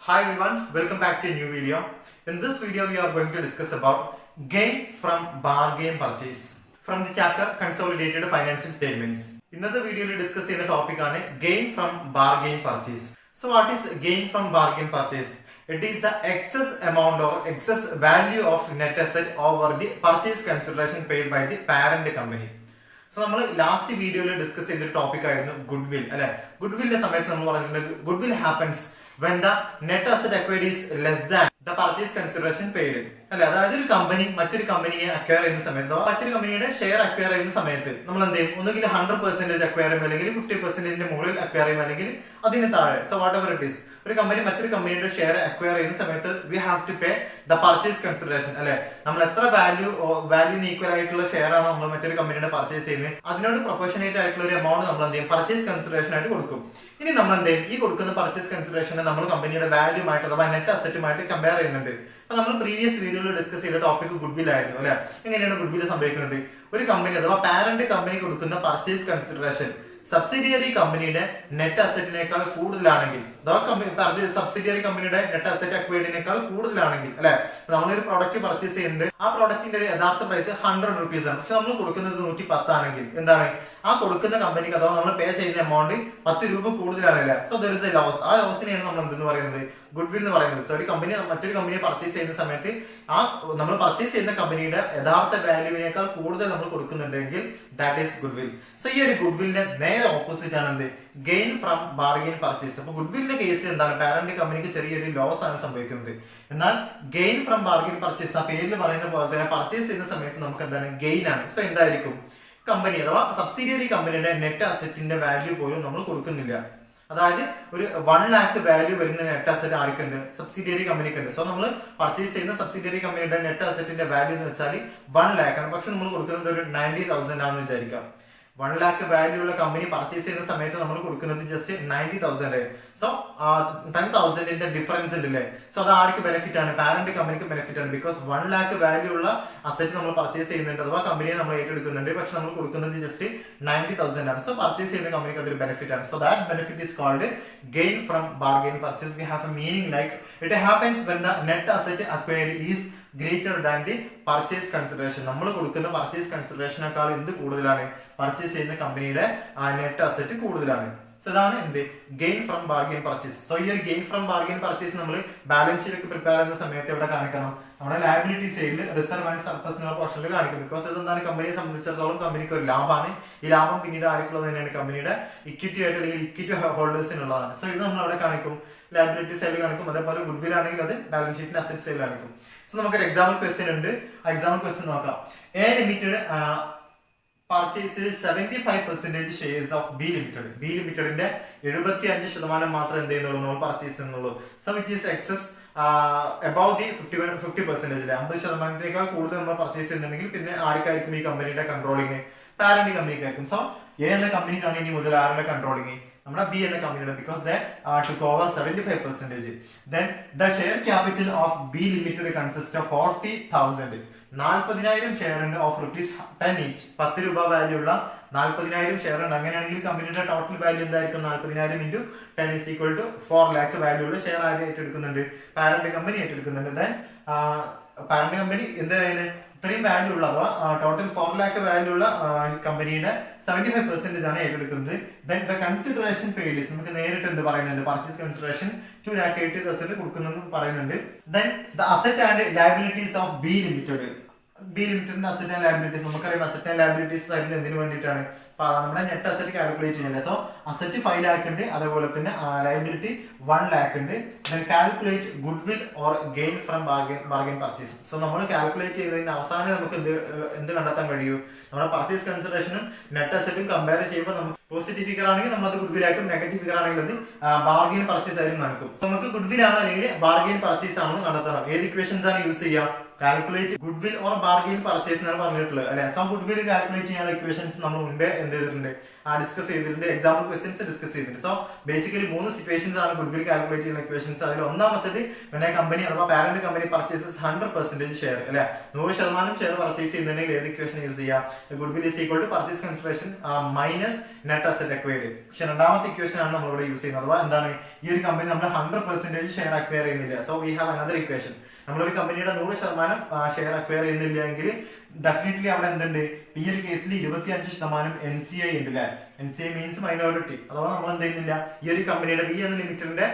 Hi everyone, welcome back to a new video. In this video, we are going to discuss about gain from bargain purchase from the chapter Consolidated Financial Statements. In the video, we discuss the topic on gain from bargain purchase. So, what is gain from bargain purchase? It is the excess amount or excess value of net asset over the purchase consideration paid by the parent company. So, we last video discussed the topic goodwill. Goodwill goodwill happens when the net asset acquired is less than the purchase consideration paid. അതായത് ഒരു company മറ്റൊരു കമ്പനിയെ acquire ചെയ്യുന്ന സമയത്തോ മറ്റൊരു കമ്പനിയുടെ share acquire ചെയ്യുന്ന സമയത്ത് നമ്മൾ എന്ത് ചെയ്യും, ഒന്നുകിൽ 100% അക്വയർ ചെയ്യും, അല്ലെങ്കിൽ 50% മുകളിൽ അക്വയർ ചെയ്യും, അല്ലെങ്കിൽ അതിന് താഴെ. So whatever it is, ഒരു കമ്പനി മറ്റൊരു കമ്പനിയുടെ ഷെയർ അക്വയർ ചെയ്യുന്ന സമയത്ത് we have to pay the purchase consideration. അല്ലെ, നമ്മൾ എത്ര വാല്യൂന് ഈക്വൽ ആയിട്ടുള്ള ഷെയർ ആണ് നമ്മൾ മറ്റൊരു കമ്പനിയുടെ പർച്ചേസ് ചെയ്യുന്നത്, അതിനോട് പ്രൊപ്പോർഷനേറ്റ് ആയിട്ടുള്ള ഒരു എമൗണ്ട് നമ്മൾ എന്ത് ചെയ്യും, പർച്ചേസ് കൺസിഡറേഷൻ ആയിട്ട് കൊടുക്കും. ഇനി നമ്മൾ എന്ത് ചെയ്യും, ഈ കൊടുക്കുന്ന പർച്ചേസ് കൺസിഡറേഷനെ നമ്മൾ കമ്പനിയുടെ വാല്യൂമായിട്ട് അഥവാ നെറ്റ് അസറ്റുമായിട്ട് കമ്പയർ ചെയ്യുന്നുണ്ട്. അപ്പൊ നമ്മൾ പ്രീവിയസ് വീഡിയോയിൽ ഡിസ്കസ് ചെയ്ത ടോപ്പിക് ഗുഡ്വിൽ ആയിരുന്നു. അല്ലെ, എങ്ങനെയാണ് ഗുഡ്വിൽ സംഭവിക്കുന്നത്? ഒരു കമ്പനി അഥവാ പാരന്റ് കമ്പനി കൊടുക്കുന്ന പർച്ചേസ് കൺസിഡറേഷൻ സബ്സിഡിയറി കമ്പനിയുടെ നെറ്റ് അസറ്റിനേക്കാൾ കൂടുതലാണെങ്കിൽ, അഥവാ സബ്സിഡിയറി കമ്പനിയുടെ നെറ്റ് അസറ്റ് അക്വയർഡിനേക്കാൾ കൂടുതലാണെങ്കിൽ, അല്ലെ, നമ്മളൊരു പ്രോഡക്റ്റ് പർച്ചേസ് ചെയ്യുന്നുണ്ട്, ആ പ്രോഡക്റ്റിന്റെ യഥാർത്ഥ പ്രൈസ് 100 rupees ആണ്, പക്ഷെ നമ്മൾ കൊടുക്കുന്നത് 110 ആണെങ്കിൽ എന്താണ്, ആ കൊടുക്കുന്ന കമ്പനിക്ക് അഥവാ നമ്മൾ പേ ചെയ്യുന്ന എമൗണ്ട് 10 രൂപ കൂടുതലാണല്ലേ. So there is a loss. ആ ലോസിനെയാണ് നമ്മൾ എന്തെന്ന് പറയുന്നത്, ഗുഡ്വിൽ എന്ന് പറയുന്നത്. സോ ഒരു കമ്പനി മറ്റൊരു കമ്പനിയെ പർച്ചേസ് ചെയ്യുന്ന സമയത്ത് ആ നമ്മൾ പർച്ചേസ് ചെയ്യുന്ന കമ്പനിയുടെ യഥാർത്ഥ വാല്യൂവിനേക്കാൾ കൂടുതൽ നമ്മൾ കൊടുക്കുന്നുണ്ടെങ്കിൽ ദാറ്റ് ഈസ് ഗുഡ്വിൽ. സോ ഈ ഒരു ഗുഡ്വിലിന്റെ നേരെ ഓപ്പോസിറ്റ് ആണ് എന്ത്, ഗെയിൻ ഫ്രം ബാർഗെയിൻ പർച്ചേസ്. അപ്പൊ ഗുഡ്വിലിന്റെ കേസിൽ എന്താണ്, പാരന്റ് കമ്പനിക്ക് ചെറിയൊരു ലോസ് ആണ് സംഭവിക്കുന്നത്. എന്നാൽ ഗെയിൻ ഫ്രം ബാർഗെയിൻ പർച്ചേസ് ആ പേരിൽ പറയുന്ന പോലെ തന്നെ പർച്ചേസ് ചെയ്യുന്ന സമയത്ത് നമുക്ക് എന്താണ്, ഗെയിൻ ആണ്. സോ എന്തായിരിക്കും, കമ്പനി അഥവാ സബ്സിഡിയറി കമ്പനിയുടെ നെറ്റ് അസറ്റിന്റെ വാല്യൂ പോലും നമ്മൾ കൊടുക്കുന്നില്ല. അതായത് ഒരു 1 lakh വാല്യൂ വരുന്ന നെറ്റ് അസറ്റ് ആർക്കുണ്ട്, സബ്സിഡിയറി കമ്പനിക്ക് ഉണ്ട്. സോ നമ്മൾ പർച്ചേസ് ചെയ്യുന്ന സബ്സിഡിയറി കമ്പനിയുടെ നെറ്റ് അസറ്റിന്റെ വാല്യൂ എന്ന് വെച്ചാൽ 1 lakh ആണ്, പക്ഷെ നമ്മൾ കൊടുക്കുന്നത് ഒരു 90,000 ആണെന്ന് വിചാരിക്കാം. 1 lakh വാല്യൂ ഉള്ള കമ്പനി പർച്ചേസ് ചെയ്യുന്ന സമയത്ത് നമ്മൾ കൊടുക്കുന്നത് ജസ്റ്റ് 90,000. സോ 10,000ന്റെ ഡിഫറൻസ് ഉണ്ടല്ലേ. സോ അത് ആർക്ക് ബെനിഫിറ്റ് ആണ്, പാരന്റ് കമ്പനിക്ക് ബെനിഫിറ്റ് ആണ്. ബിക്കോസ് 1 lakh വാല്യൂ ഉള്ള അസറ്റ് നമ്മൾ പർച്ചേസ് ചെയ്യുന്നുണ്ട്, അഥവാ കമ്പനിയെ നമ്മൾ ഏറ്റെടുക്കുന്നുണ്ട്, പക്ഷെ നമ്മൾ കൊടുക്കുന്നത് ജസ്റ്റ് 90,000 ആണ്. സോ പർച്ചേസ് ചെയ്യുന്ന കമ്പനിക്ക് അതൊരു ബെനിഫിറ്റ് ആണ്. So that benefit is called gain from bargain purchase. We have a meaning like it happens when the net asset acquired is greater than the purchase consideration. നമ്മൾ കൊടുക്കുന്ന purchase കൺസിഡറേഷനേക്കാൾ എന്ത് കൂടുതലാണ്, purchase ചെയ്യുന്ന കമ്പനിയുടെ നെറ്റ് അസറ്റ് കൂടുതലാണ്. So ഇതാണ് എന്ത്, gain from bargain purchase. So ഈ ഒരു ഗെയിൻ ഫ്രം ബാർഗെയിൻ പർച്ചേസ് നമ്മൾ ബാലൻസ് ഷീറ്റ് ഒക്കെ പ്രിപ്പയർ ചെയ്യുന്ന സമയത്ത് എവിടെ കാണിക്കണം, നമ്മുടെ ലയബിലിറ്റി സൈഡിൽ റിസർവ് ആൻഡ് സർപ്ലസ് എന്നുള്ള പോർഷനിൽ കാണിക്കും. ബിക്കോസ് ഇതെന്താണ്, കമ്പനിയെ സംബന്ധിച്ചിടത്തോളം കമ്പനിക്ക് ഒരു ലാഭമാണ്. ഈ ലാഭം പിന്നീട് ആർക്കുള്ളത് തന്നെയാണ്, കമ്പനിയുടെ ഇക്വിറ്റി ആയിട്ട് അല്ലെങ്കിൽ ഇക്വിറ്റി ഹോൾഡേഴ്സിനുള്ളതാണ്. സോ ഇത് നമ്മൾ അവിടെ കാണിക്കും, ലയബിലിറ്റി സൈഡിൽ കാണിക്കും. അതേപോലെ ഗുഡ്വിൽ ആണെങ്കിൽ അത് ബാലൻസ് ഷീറ്റിന്റെ അസറ്റ് സൈഡിൽ കാണിക്കും. സോ നമുക്കൊരു എക്സാമ്പിൾ ക്വസ്റ്റ്യൻ ഉണ്ട്, ആ എക്സാമ്പിൾ ക്വസ്റ്റ്യൻ നോക്കാം. എ ലിമിറ്റഡ് പർച്ചേസിൽ 75% shares of B limited. B ലിമിറ്റഡിന്റെ 75% മാത്രം എന്ത് ചെയ്യുന്നുള്ളൂ, നമ്മൾ പർച്ചേസ് ചെയ്യുന്നുള്ളൂ. So which is excess above the 50%. 50%-യേക്കാൾ കൂടുതൽ നമ്മൾ പർച്ചേസ് ചെയ്യുന്നുണ്ടെങ്കിൽ പിന്നെ ആർക്കായിരിക്കും ഈ കമ്പനിയുടെ കൺട്രോളിങ്, പാരന്റ് കമ്പനിക്കായിരിക്കും. സോ എ എന്ന കമ്പനിക്കാണ് ഇനി മുതൽ ആരുടെ കൺട്രോളിങ്, നമ്മുടെ ബി എന്ന കമ്പനിയുടെ. Because they took over 75%. Then the share capital of B Limited consists of 40,000. 40,000 share ഉണ്ട് ഓഫ് ₹10 each. 10 രൂപ വാല്യൂ ഉള്ള 40,000 ഷെയർ ഉണ്ട്. അങ്ങനെയാണെങ്കിൽ കമ്പനിയുടെ ടോട്ടൽ വാല്യൂ എന്തായിരിക്കും, 40,000 into 10 is equal to 4 lakh value ഉള്ള ഷെയർ ആര് ഏറ്റെടുക്കുന്നുണ്ട്, പാരന്റ് കമ്പനി ഏറ്റെടുക്കുന്നുണ്ട്. ദെൻ പാരന്റ് കമ്പനി എന്തായാലും ഇത്രയും വാല്യൂ ഉള്ള അഥവാ ടോട്ടൽ 4 lakh വാല്യൂ ഉള്ള കമ്പനിയുടെ 75% ആണ് ഏറ്റെടുക്കുന്നത്. Then the consideration paid is, നമുക്ക് നേരിട്ട് എന്ത് പറയുന്നുണ്ട്, പർച്ചേസ് കൺസിഡറേഷൻ 2,80,000 കൊടുക്കുന്നു പറയുന്നുണ്ട്. Then the asset and liabilities of B limited. B ലിമിറ്റഡിന്റെ അസറ്റ് ആൻഡ് ലയബിലിറ്റീസ് നമുക്കറിയാം. അസറ്റ് ആൻഡ് ലയബിലിറ്റീസ് തരുന്നത് എന്തിനു വേണ്ടിയിട്ടാണ്, നമ്മുടെ നെറ്റ് അസറ്റ് കാൽക്കുലേറ്റ് ചെയ്യുന്നത്. സോ അസറ്റ് 5 lakh ഉണ്ട്, അതേപോലെ തന്നെ ലയബിലിറ്റി 1 lakh ഉണ്ട്. Then calculate goodwill or gain from bargain purchase. So നമ്മൾ കാൽക്കുലേറ്റ് ചെയ്തതിന് അവസാനം നമുക്ക് എന്ത് കണ്ടെത്താൻ കഴിയൂ, നമ്മുടെ പർച്ചേസ് കൺസിഡറേഷനും നെറ്റ് അസറ്റും കമ്പയർ ചെയ്യുമ്പോൾ നമുക്ക് പോസിറ്റീവ് ഫിഗർ ആണെങ്കിൽ നമ്മൾ അത് ഗുഡ്വിൽ ആയിട്ടും, നെഗറ്റീവ് ഫിഗർ ആണെങ്കിൽ അത് ബാർഗെയിൻ പർച്ചേസ് ആയിട്ടും കാണിക്കും. സോ നമുക്ക് ഗുഡ്വിൽ ആണോ അല്ലെങ്കിൽ ബാർഗെയിൻ പർച്ചേസ് ആണോ കണ്ടെത്തണം. ഏത് ഇക്വേഷൻസ് ആണ് യൂസ് ചെയ്യുക, calculate goodwill or bargain purchase എന്നാണ് പറഞ്ഞിട്ടുള്ളത്, അല്ലെ. സോ ഗുഡ്വിൽ കാൽക്കുലേറ്റ് ചെയ്യാനുള്ള ഇക്വേഷൻസ് നമ്മൾ മുൻപേ എന്ത് ചെയ്തിട്ടുണ്ട്, ഡിസ്കസ് ചെയ്തിട്ടുണ്ട്, എക്സാമ്പിൾ ക്വസ്റ്റ്യൻസ് ഡിസ്കസ് ചെയ്തിട്ടുണ്ട്. സോ ബേസിക്കലി 3 സിറ്റുവേഷൻസ് ആണ് ഗുഡ്വിൽ കാൽക്കുലേറ്റ് ചെയ്യുന്ന ഇക്വേഷൻസ്. അതിൽ ഒന്നാമത്തേത് കമ്പനി അഥവാ പാരന്റ് കമ്പനി പർച്ചേസസ് 100% ഷെയർ അല്ലെ, 100% ഷെയർ പർച്ചേസ് ചെയ്യുന്നുണ്ടെങ്കിൽ ഏത് ഇക്വേഷൻ യൂസ് ചെയ്യാം? Goodwill is equal to purchase consideration minus net asset acquired. പക്ഷെ രണ്ടാമത്തെ ഇക്വേഷൻ ആണ് നമ്മളിവിടെ യൂസ് ചെയ്യുന്നത്. അഥവാ എന്താണ്, ഈ ഒരു കമ്പനി നമ്മൾ 100% ഷെയർ അക്വയർ ചെയ്യുന്നില്ല. So we have another equation. നമ്മളൊരു കമ്പനിയുടെ 100% ഷെയർ അക്വയർ ചെയ്യുന്നില്ല എങ്കിൽ ഡെഫിനറ്റ്ലി അവിടെ എന്തുണ്ട്, ഈ ഒരു കേസിൽ 25% NCI ഉണ്ട് അല്ലെ. NCI means minority. അഥവാ നമ്മൾ എന്ത് ചെയ്യുന്നില്ല, ഈ ഒരു കമ്പനിയുടെ ബി എന്ന ലിമിറ്റഡിന്റെ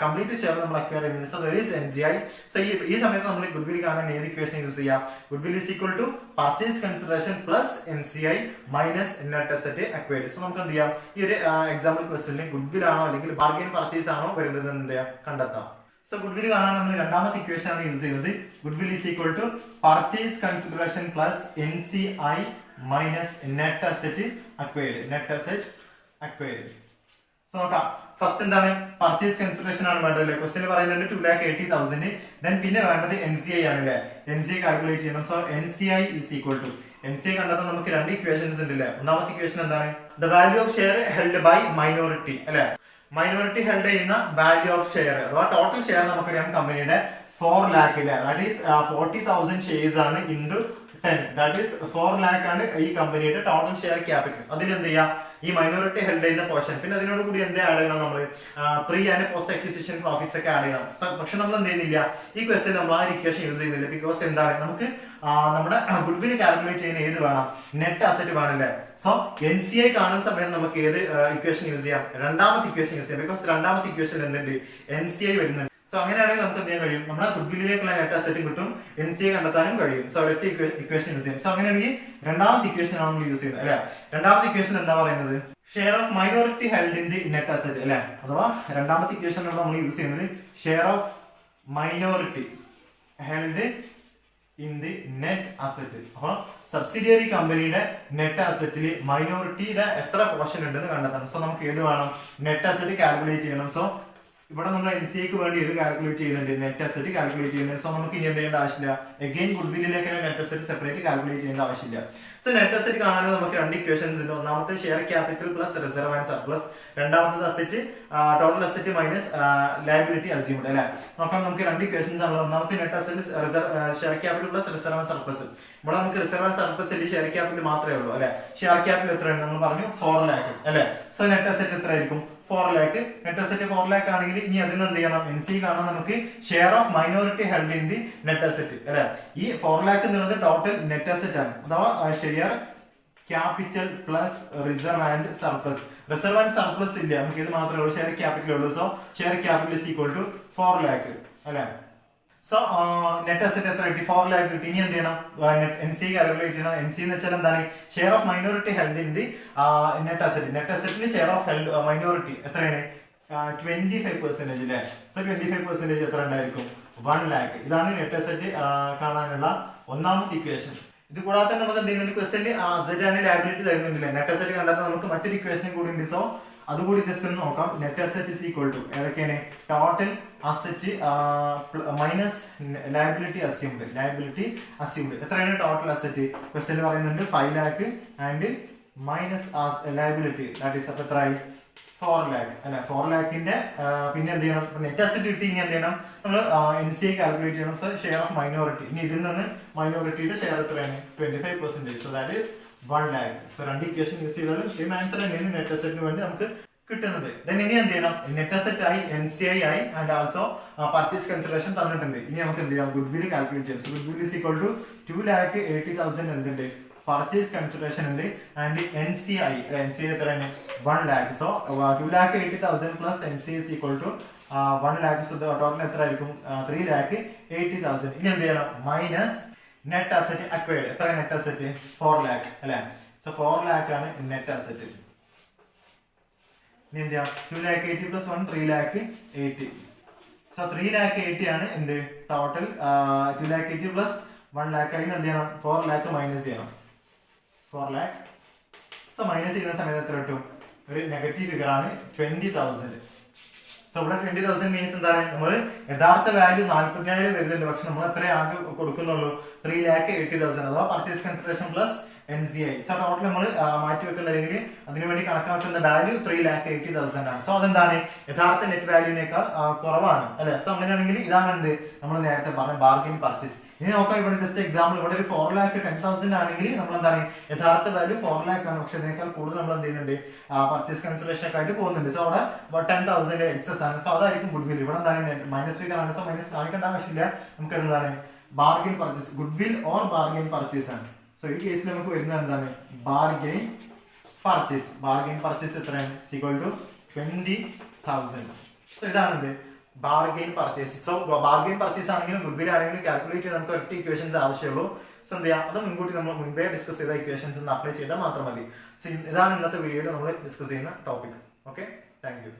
കംപ്ലീറ്റ് ഷെയർ നമ്മൾ അക്വയർ ചെയ്യുന്നില്ല. So there is NCI. So ഈ സമയത്ത് നമ്മൾ ഗുഡ്വിൽ കാണാൻ ഏത് ഇക്വേഷൻ യൂസ് ചെയ്യാം? Goodwill is equal to purchase consideration plus NCI minus net asset acquired. So നമുക്ക് എന്ത് ചെയ്യാം, ഈ ഒരു എക്സാമ്പിൾ ക്വസ്റ്റ്യനിൽ ഗുഡ്വിൽ ആണോ അല്ലെങ്കിൽ ബാർഗെയിൻ പർച്ചേസ് ആണോ വരുന്നത് എന്ത് ചെയ്യാം, കണ്ടെത്താം. സോ ഗുഡ്വിൽ കാണാൻ നമ്മൾ രണ്ടാമത്തെ ഇക്വേഷൻ ആണ് യൂസ് ചെയ്യുന്നത്. Goodwill is equal to purchase consideration plus NCI minus net asset acquired. Net asset acquired. So നോക്കാം, ഫസ്റ്റ് എന്താണ്, പർച്ചേസ് കൺസിഡറേഷൻ ആണ് വേണ്ടത് അല്ലേ. ക്വസ്റ്റ്യൻ പറയുന്നുണ്ട് 2,80,000. ദെൻ പിന്നെ വേണ്ടത് NCI ആണ് അല്ലേ. NCI കാൽക്കുലേറ്റ് ചെയ്യണം. So NCI is equal to, NCI കണ്ടെത്താൻ നമുക്ക് 2 ഇക്വേഷൻസ് ഉണ്ട് അല്ലേ. ഒന്നാമത്തെ ഇക്വേഷൻ എന്താണ്, the value of share held by minority അല്ലെ. മൈനോറിറ്റി ഹെൽഡ് ചെയ്യുന്ന വാല്യൂ ഓഫ് ഷെയർ അഥവാ ടോട്ടൽ ഷെയർ നമുക്കറിയാം കമ്പനിയുടെ 4 lakh ഇല്ല, ദാറ്റ് ഈസ് 40,000 ഷെയർസ് ആണ് ഇൻറ്റു 10, ദാറ്റ് ഈസ് 4 lakh ആണ് ഈ കമ്പനിയുടെ ടോട്ടൽ ഷെയർ ക്യാപിറ്റൽ. അതിലെന്ത് ചെയ്യാം, ഈ മൈനോറിറ്റി ഹെൽഡ് ചെയ്യുന്ന പോർഷൻ, പിന്നെ അതിനോട് കൂടി എന്ത് ആഡ് ചെയ്യണം, നമ്മൾ pre and post acquisition profits ഒക്കെ ആഡ് ചെയ്യണം. പക്ഷെ നമ്മൾ എന്ത് ചെയ്യുന്നില്ല, ഈ ക്വസ്റ്റ്യൻ നമ്മൾ ആ ഇക്വേഷൻ യൂസ് ചെയ്യുന്നില്ല. ബിക്കോസ് എന്താണ്, നമുക്ക് നമ്മുടെ ഗുഡ്വിൽ കാൽക്കുലേറ്റ് ചെയ്യുന്ന ഏത് വേണം, നെറ്റ് അസറ്റ് വേണല്ലേ. സോ NCI കാണുന്ന സമയം നമുക്ക് ഏത് ഇക്വേഷൻ യൂസ് ചെയ്യാം, രണ്ടാമത്തെ ഇക്വേഷൻ യൂസ് ചെയ്യാം. ബിക്കോസ് രണ്ടാമത്തെ ഇക്വേഷൻ എന്തുണ്ട്, NCI വരുന്നുണ്ട്. സോ അങ്ങനെയാണെങ്കിൽ നമുക്ക് എന്ത് ചെയ്യാൻ കഴിയും, നമ്മുടെ ഗുഡ്വില്ലിലേക്കുള്ള നെറ്റ് അസറ്റും കിട്ടും, NCI കണ്ടെത്താനും കഴിയും. സോ ഒരൊറ്റ ഇക്വേഷൻ യൂസ് ചെയ്യും. സോ അങ്ങനെയാണെങ്കിൽ രണ്ടാമത്തെ ഇക്വേഷൻ ആണ് നമ്മൾ യൂസ് ചെയ്യുന്നത് അല്ലെ. രണ്ടാമത്തെ ഇക്വേഷൻ എന്താ പറയുന്നത്, share of minority held in the net asset അല്ലെ. അഥവാ രണ്ടാമത്തെ ഇക്വേഷൻ നമ്മൾ യൂസ് ചെയ്യുന്നത് share of minority held in the net asset. അപ്പൊ സബ്സിഡിയറി കമ്പനിയുടെ നെറ്റ് അസറ്റിൽ മൈനോറിറ്റിയുടെ എത്ര പോർഷൻ ഉണ്ടെന്ന് കണ്ടെത്തണം. സോ നമുക്ക് ഏത് വേണം, നെറ്റ് അസറ്റ് കാൽക്കുലേറ്റ് ചെയ്യണം. സോ ഇവിടെ നമ്മൾ NCIക്ക് വേണ്ടി ഇത് കാൽക്കുലേറ്റ് ചെയ്യുന്നുണ്ട്, നെറ്റ് അസറ്റ് കാൽക്കുലേറ്റ് ചെയ്യുന്നുണ്ട്. സോ നമുക്ക് ഇനി എന്ത് ചെയ്യേണ്ട ആവശ്യമില്ല, അഗെയിൻ ഗുഡ്വില്ലിലേക്ക് നെറ്റ് അസറ്റ് സെപ്പറേറ്റ് കാൽക്കുലേറ്റ് ചെയ്യേണ്ട ആവശ്യമില്ല. സോ നെറ്റ് അസറ്റ് കാണാൻ നമുക്ക് 2 ഇക്വേഷൻസ് ഉണ്ട്. ഒന്നാമത്തെ share capital plus reserve and surplus, രണ്ടാമത്തത് asset total asset minus liability assumed അല്ലെ. നോക്കാം, നമുക്ക് 2 ഇക്വേഷൻസ് ആണ്. ഒന്നാമത്തെ net asset share capital plus reserve and surplus. ഇവിടെ നമുക്ക് reserve and surplus share capital മാത്രമേ ഉള്ളൂ അല്ലെ. ഷെയർ ക്യാപിറ്റൽ എത്രയാണ് നമ്മൾ പറഞ്ഞു, 4 lakh അല്ലെ. സോ നെറ്റ് അസറ്റ് എത്ര ആയിരിക്കും, 4 lakh. നെറ്റ് അസറ്റ് 4 lakh ആണെങ്കിൽ ഇനി അതിന് എന്ത് ചെയ്യണം, NCI കാണാൻ നമുക്ക് share of minority held in the net asset അല്ലെ. ഈ 4 lakh എന്നുള്ളത് ടോട്ടൽ നെറ്റ് അസറ്റ് ആണ്. അഥവാ share capital plus reserve and surplus. Reserve and surplus ഇല്ല, നമുക്ക് ഇത് മാത്രമേ ഉള്ളൂ, ഷെയർ ക്യാപിറ്റൽ ഉള്ളൂ. So share capital is equal to 4 lakh അല്ലെ. സോ നെറ്റ് അസറ്റ് എത്ര കിട്ടി, 4 lakh കിട്ടി. ഇനി എന്ത് ചെയ്യണം, NCI കാൽക്കുലേറ്റ് ചെയ്യണം. NCI എന്ന് വെച്ചാൽ എന്താണ്, share of minority held in the net asset. Net അസറ്റിൽ ഷെയർ ഓഫ് ഹെൽഡ് മൈനോറിറ്റി എത്രയാണ്, 25% അല്ലേ. സോ 25% എത്ര ഉണ്ടായിരിക്കും, 1 lakh. ഇതാണ് നെറ്റ് അസറ്റ് കാണാനുള്ള ഒന്നാമത്തെ ഇക്വേഷൻ. ഇത് കൂടാതെ നമുക്ക് എന്ത് ചെയ്യുന്നുണ്ട്, ക്വസ്റ്റ്യനിൽ അസറ്റ് ആൻഡ് ലയബിലിറ്റി തരുന്നുണ്ടല്ലേ. നെറ്റ് അസറ്റ് കണ്ടാൽ നമുക്ക് മറ്റൊരു ഇക്വേഷനും കൂടി ഉണ്ട്. സോ അതുകൂടി ജസ്റ്റ് ഒന്ന് നോക്കാം. Net asset is equal to ഏതൊക്കെയാണ്, total asset minus liability assumed. Liability assumed എത്രയാണ്, ടോട്ടൽ അസറ്റ് ക്വസ്റ്റ്യനിൽ പറയുന്നുണ്ട് 5 lakh and minus liability that is അപ്പോൾ എത്രയായി, 4 lakh അല്ലെ. 4 lakhന്റെ പിന്നെ എന്ത് ചെയ്യണം, നെറ്റ് അസറ്റ് കിട്ടി. ഇനി എന്ത് ചെയ്യണം, നമ്മൾ NCI കാൽക്കുലേറ്റ് ചെയ്യണം. സോ ഷെയർ ഓഫ് മൈനോറിറ്റി, ഇനി ഇതിൽ നിന്ന് മൈനോറിറ്റിയുടെ ഷെയർ എത്രയാണ്, 25%. So that is 1 lakh. So 2 equation use ചെയ്താലും സെയിം ആൻസർ തന്നെയാണ് നെറ്റ് അസറ്റിന് വേണ്ടി നമുക്ക് കിട്ടുന്നത്. ദെൻ ഇനി എന്ത് ചെയ്യണം, നെറ്റ് അസറ്റ് ആയി, NCI ആയി, ആൻഡ് ആൾസോ പർച്ചേസ് കൺസിഡറേഷൻ തന്നിട്ടുണ്ട്. ഇനി നമുക്ക് എന്ത് ചെയ്യാം, ഗുഡ്വിൽ കാൽക്കുലേറ്റ് ചെയ്യാം. So goodwill is equal to 2,80,000 എന്തുണ്ട്, പർച്ചേസ് കൺസിഡറേഷൻ ഉണ്ട്, ആൻഡ് NCI എത്രയാണ്, 1 lakh. So 2,80,000 plus NCI is equal to 1 lakh. So total എത്ര ആയിരിക്കും, 3,80,000. ഇനി എന്ത് ചെയ്യണം, മൈനസ് നെറ്റ് അസറ്റ് അക്വയർഡ്. എത്ര നെറ്റ് അസറ്റ്, 4 lakh അല്ലെ. സോ 4 lakh ആണ് നെറ്റ് അസറ്റ്. ഇനി എന്ത് ചെയ്യാം, 2,80,000 പ്ലസ് 1 3,80,000. സോ 3,80,000 ആണ് എന്ത് ടോട്ടൽ. 2,80,000 പ്ലസ് 1 lakh ആയി എന്ത് ചെയ്യണം, 4 lakh മൈനസ് ചെയ്യണം. 4 lakh. സോ മൈനസ് ചെയ്യുന്ന സമയത്ത് എത്ര കിട്ടും, ഒരു നെഗറ്റീവ് ഫിഗർ ആണ്, 20,000. സോ ഇവിടെ 20,000 മീൻസ് എന്താണ്, നമ്മൾ യഥാർത്ഥ വാല്യൂ 40,000 വരുന്നുണ്ട്, പക്ഷെ നമ്മൾ എത്ര ആകെ കൊടുക്കുന്നുള്ളൂ, 3,80,000. അഥവാ purchase consideration plus NCI. So total നമ്മൾ മാറ്റി വെക്കുന്ന അല്ലെങ്കിൽ അതിനുവേണ്ടി കണക്കാക്കുന്ന വാല്യൂ 3,80,000 ആണ്. സോ അതെന്താണ് യഥാർത്ഥ നെറ്റ് വാല്യൂവിനേക്കാൾ കുറവാണ് അല്ലെ. സോ അങ്ങനെയാണെങ്കിൽ ഇതാണ് എന്ത് നമ്മൾ നേരത്തെ പറഞ്ഞ ബാർഗെയിൻ പർച്ചേസ്. ഇനി നോക്കാം, ഇവിടെ ജസ്റ്റ് എക്സാമ്പിൾ ഇവിടെ ഒരു 4,10,000 ആണെങ്കിൽ നമ്മൾ എന്താണ് യഥാർത്ഥ വാല്യൂ 4 lakh ആണ്, പക്ഷെ ഇതിനേക്കാൾ കൂടുതൽ നമ്മൾ എന്ത് ചെയ്യുന്നുണ്ട് പർച്ചേസ് കൺസിഡറേഷൻ ഒക്കെ ആയിട്ട് പോകുന്നുണ്ട്. സോ അവിടെ 10,000 എക്സസ് ആണ്. സോ അതായിരിക്കും ഗുഡ് വിൽ. ഇവിടെ എന്താണ് മൈനസ് ഫിഗർ ആണ്. സോ മൈനസ് കാണിക്കേണ്ട ആവശ്യമില്ല. നമുക്ക് എന്താണ് bargain purchase good will or bargain purchase ആണ്. സോ ഈ കേസിൽ നമുക്ക് വരുന്നത് എന്താണ് ബാർഗെയിൻ പർച്ചേസ്. ബാർഗെയിൻ പർച്ചേസ് എത്രയാണ് ഈക്വൽ ടു 20,000. സോ ഇതാണ് bargain purchase. So bargain purchase ആണെങ്കിലും ഗുഡ് വിൽ ആണെങ്കിലും കാൽക്കുലേറ്റ് ചെയ്ത് നമുക്ക് ഒറ്റ ഇക്വേഷൻസ് ആവശ്യമുള്ളൂ. സോ എന്ത് ചെയ്യാം, അത് മുൻകൂട്ടി നമ്മൾ മുൻപേ ഡിസ്കസ് ചെയ്ത ഇക്വേഷൻസ് ഒന്ന് അപ്ലൈ ചെയ്താൽ മാത്രം മതി. സോ ഇതാണ് ഇന്നത്തെ വീഡിയോയിൽ നമ്മൾ ഡിസ്കസ് ചെയ്യുന്ന ടോപ്പിക്. Okay, thank you.